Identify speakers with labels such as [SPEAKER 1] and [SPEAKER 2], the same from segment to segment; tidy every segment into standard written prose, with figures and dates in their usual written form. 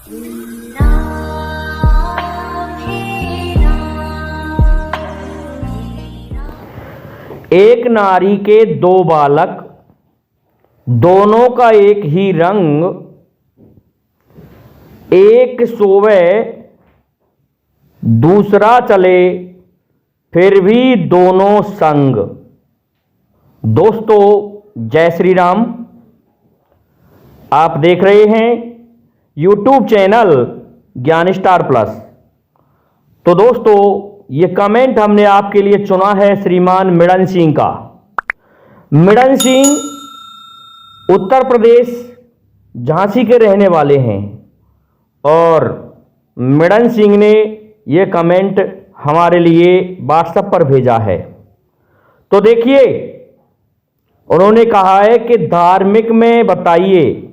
[SPEAKER 1] एक नारी के दो बालक, दोनों का एक ही रंग, एक सोवे दूसरा चले फिर भी दोनों संग। दोस्तों जय श्री राम। आप देख रहे हैं YouTube चैनल ज्ञान स्टार प्लस। तो दोस्तों ये कमेंट हमने आपके लिए चुना है श्रीमान मिड़न सिंह का। मिड़न सिंह उत्तर प्रदेश झांसी के रहने वाले हैं और मिड़न सिंह ने ये कमेंट हमारे लिए व्हाट्सएप पर भेजा है। तो देखिए उन्होंने कहा है कि धार्मिक में बताइए।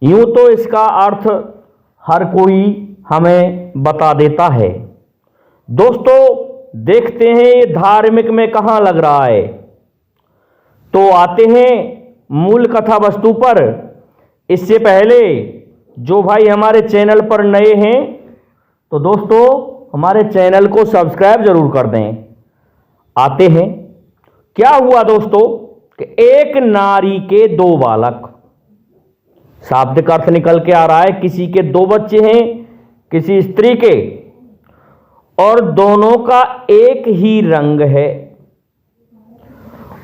[SPEAKER 1] यूं तो इसका अर्थ हर कोई हमें बता देता है। दोस्तों देखते हैं ये धार्मिक में कहां लग रहा है। तो आते हैं मूल कथा वस्तु पर। इससे पहले जो भाई हमारे चैनल पर नए हैं तो दोस्तों हमारे चैनल को सब्सक्राइब जरूर कर दें। आते हैं क्या हुआ दोस्तों कि एक नारी के दो बालक, शाब्दिक अर्थ निकल के आ रहा है किसी के दो बच्चे हैं किसी स्त्री के, और दोनों का एक ही रंग है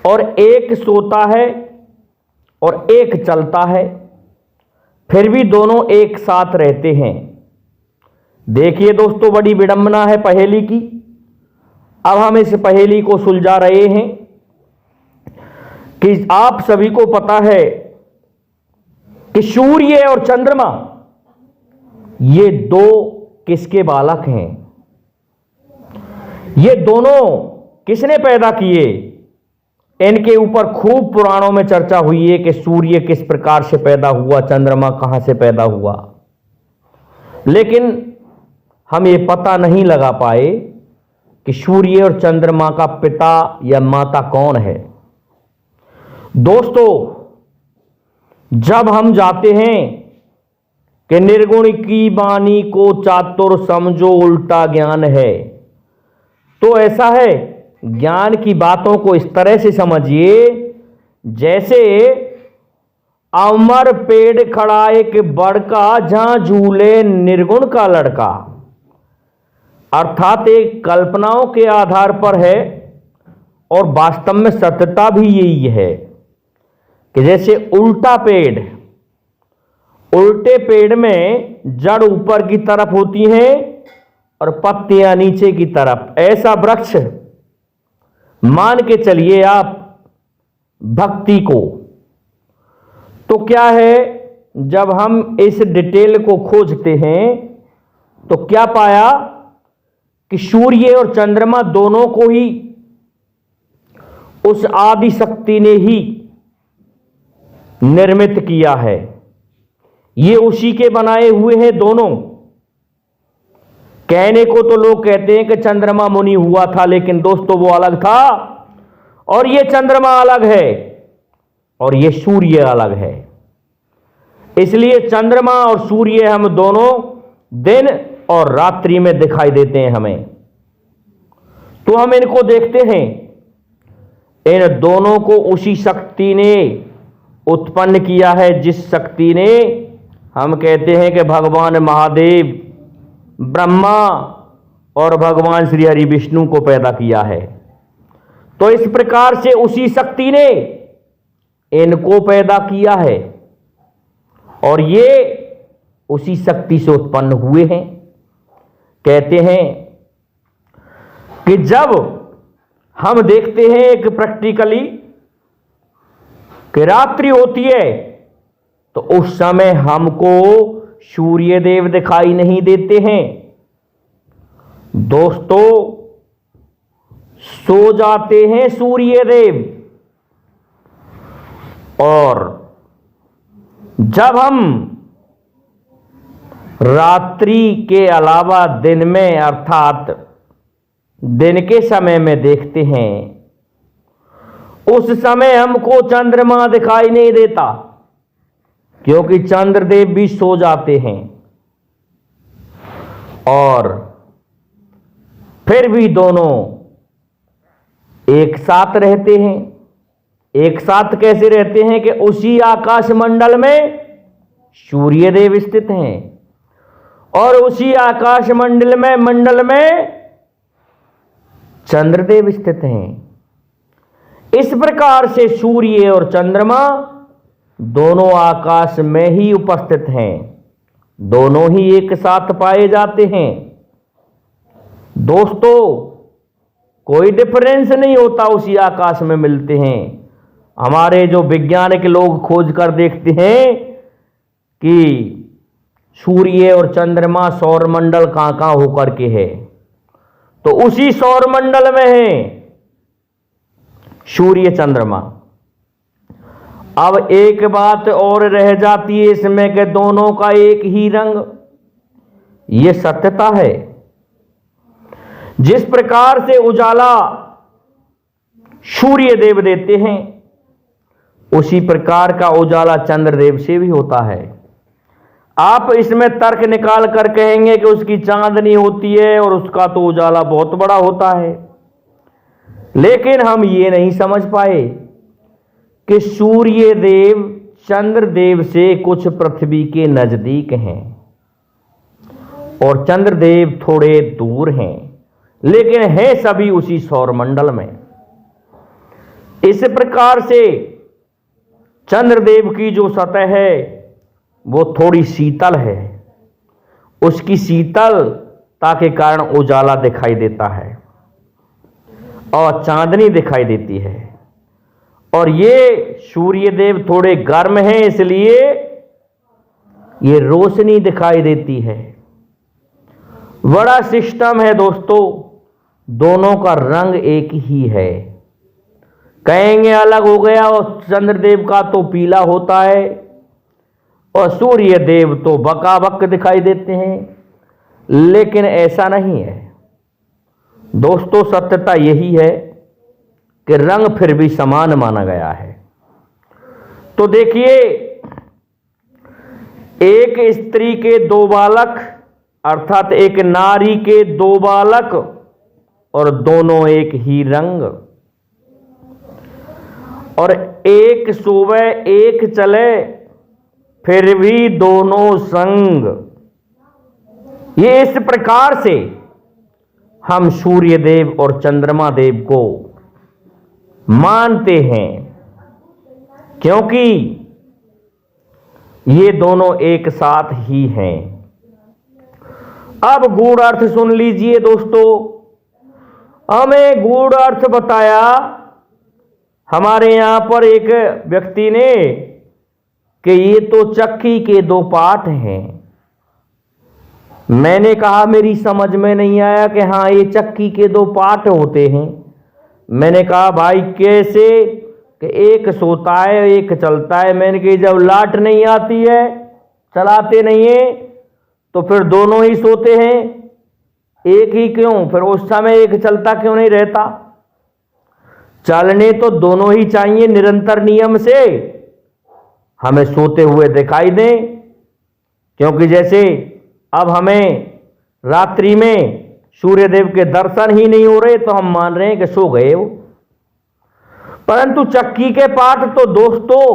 [SPEAKER 1] और एक सोता है और एक चलता है, फिर भी दोनों एक साथ रहते हैं। देखिए दोस्तों बड़ी विडंबना है पहेली की। अब हम इस पहेली को सुलझा रहे हैं कि आप सभी को पता है कि सूर्य और चंद्रमा ये दो किसके बालक हैं। ये दोनों किसने पैदा किए, इनके ऊपर खूब पुराणों में चर्चा हुई है कि सूर्य किस प्रकार से पैदा हुआ, चंद्रमा कहां से पैदा हुआ, लेकिन हम ये पता नहीं लगा पाए कि सूर्य और चंद्रमा का पिता या माता कौन है। दोस्तों जब हम जाते हैं कि निर्गुण की वाणी को चातुर समझो उल्टा ज्ञान है, तो ऐसा है ज्ञान की बातों को इस तरह से समझिए जैसे अमर पेड़ खड़ा एक बड़का जहां झूले निर्गुण का लड़का। अर्थात एक कल्पनाओं के आधार पर है और वास्तव में सत्यता भी यही है कि जैसे उल्टा पेड़, उल्टे पेड़ में जड़ ऊपर की तरफ होती हैं और पत्तियां नीचे की तरफ, ऐसा वृक्ष मान के चलिए आप भक्ति को। तो क्या है जब हम इस डिटेल को खोजते हैं तो क्या पाया कि सूर्य और चंद्रमा दोनों को ही उस आदि शक्ति ने ही निर्मित किया है। ये उसी के बनाए हुए हैं दोनों। कहने को तो लोग कहते हैं कि चंद्रमा मुनि हुआ था, लेकिन दोस्तों वो अलग था और ये चंद्रमा अलग है और ये सूर्य अलग है। इसलिए चंद्रमा और सूर्य हम दोनों दिन और रात्रि में दिखाई देते हैं हमें। तो हम इनको देखते हैं, इन दोनों को उसी शक्ति ने उत्पन्न किया है जिस शक्ति ने, हम कहते हैं कि भगवान महादेव, ब्रह्मा और भगवान श्री हरि विष्णु को पैदा किया है। तो इस प्रकार से उसी शक्ति ने इनको पैदा किया है और ये उसी शक्ति से उत्पन्न हुए हैं। कहते हैं कि जब हम देखते हैं एक प्रैक्टिकली कि रात्रि होती है तो उस समय हमको सूर्य देव दिखाई नहीं देते हैं। दोस्तों सो जाते हैं सूर्य देव, और जब हम रात्रि के अलावा दिन में अर्थात दिन के समय में देखते हैं, उस समय हमको चंद्रमा दिखाई नहीं देता क्योंकि चंद्रदेव भी सो जाते हैं। और फिर भी दोनों एक साथ रहते हैं। एक साथ कैसे रहते हैं कि उसी आकाश मंडल में सूर्य देव स्थित हैं और उसी आकाश मंडल में चंद्रदेव स्थित हैं। इस प्रकार से सूर्य और चंद्रमा दोनों आकाश में ही उपस्थित हैं, दोनों ही एक साथ पाए जाते हैं। दोस्तों, कोई डिफरेंस नहीं होता, उसी आकाश में मिलते हैं। हमारे जो वैज्ञानिक लोग खोज कर देखते हैं कि सूर्य और चंद्रमा सौर मंडल कहां कहां होकर के है, तो उसी सौर मंडल में है सूर्य चंद्रमा। अब एक बात और रह जाती है इसमें कि दोनों का एक ही रंग, यह सत्यता है। जिस प्रकार से उजाला सूर्य देव देते हैं, उसी प्रकार का उजाला चंद्रदेव से भी होता है। आप इसमें तर्क निकाल कर कहेंगे कि उसकी चांदनी होती है और उसका तो उजाला बहुत बड़ा होता है, लेकिन हम ये नहीं समझ पाए कि सूर्य देव चंद्रदेव से कुछ पृथ्वी के नजदीक हैं और चंद्रदेव थोड़े दूर हैं, लेकिन है सभी उसी सौर मंडल में। इस प्रकार से चंद्रदेव की जो सतह है वो थोड़ी शीतल है, उसकी शीतलता के कारण उजाला दिखाई देता है और चांदनी दिखाई देती है। और ये सूर्य देव थोड़े गर्म हैं, इसलिए ये रोशनी दिखाई देती है। बड़ा सिस्टम है दोस्तों, दोनों का रंग एक ही है। कहेंगे अलग हो गया, और चंद्रदेव का तो पीला होता है और सूर्य देव तो बकाबक दिखाई देते हैं, लेकिन ऐसा नहीं है दोस्तों। सत्यता यही है कि रंग फिर भी समान माना गया है। तो देखिए, एक स्त्री के दो बालक, अर्थात एक नारी के दो बालक और दोनों एक ही रंग, और एक सोवे एक चले फिर भी दोनों संग। ये इस प्रकार से हम सूर्य देव और चंद्रमा देव को मानते हैं, क्योंकि ये दोनों एक साथ ही हैं। अब गूढ़ अर्थ सुन लीजिए दोस्तों। हमें गूढ़ अर्थ बताया हमारे यहां पर एक व्यक्ति ने कि ये तो चक्की के दो पार्ट हैं। मैंने कहा मेरी समझ में नहीं आया कि हाँ ये चक्की के दो पार्ट होते हैं। मैंने कहा भाई कैसे, कि एक सोता है एक चलता है। मैंने कहा जब लाट नहीं आती है, चलाते नहीं है, तो फिर दोनों ही सोते हैं, एक ही क्यों? फिर उस समय एक चलता क्यों नहीं रहता? चलने तो दोनों ही चाहिए निरंतर नियम से, हमें सोते हुए दिखाई दें। क्योंकि जैसे अब हमें रात्रि में सूर्य देव के दर्शन ही नहीं हो रहे, तो हम मान रहे हैं कि सो गए वो। परंतु चक्की के पार्ट तो दोस्तों,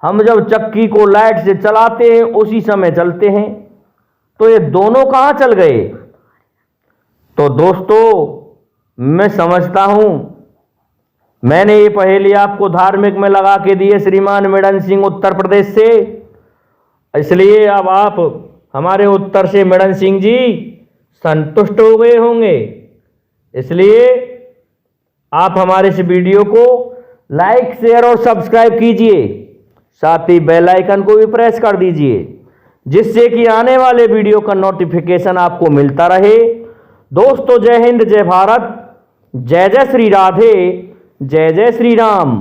[SPEAKER 1] हम जब चक्की को लाइट से चलाते हैं उसी समय चलते हैं, तो ये दोनों कहां चल गए? तो दोस्तों मैं समझता हूं, मैंने ये पहेली आपको धार्मिक में लगा के दी है श्रीमान मेड़न सिंह उत्तर प्रदेश से, इसलिए अब आप हमारे उत्तर से मेड़न सिंह जी संतुष्ट हो गए होंगे। इसलिए आप हमारे इस वीडियो को लाइक शेयर और सब्सक्राइब कीजिए, साथ ही बेल आइकन को भी प्रेस कर दीजिए, जिससे कि आने वाले वीडियो का नोटिफिकेशन आपको मिलता रहे। दोस्तों जय हिंद, जय भारत, जय जय श्री राधे, जय जय श्री राम।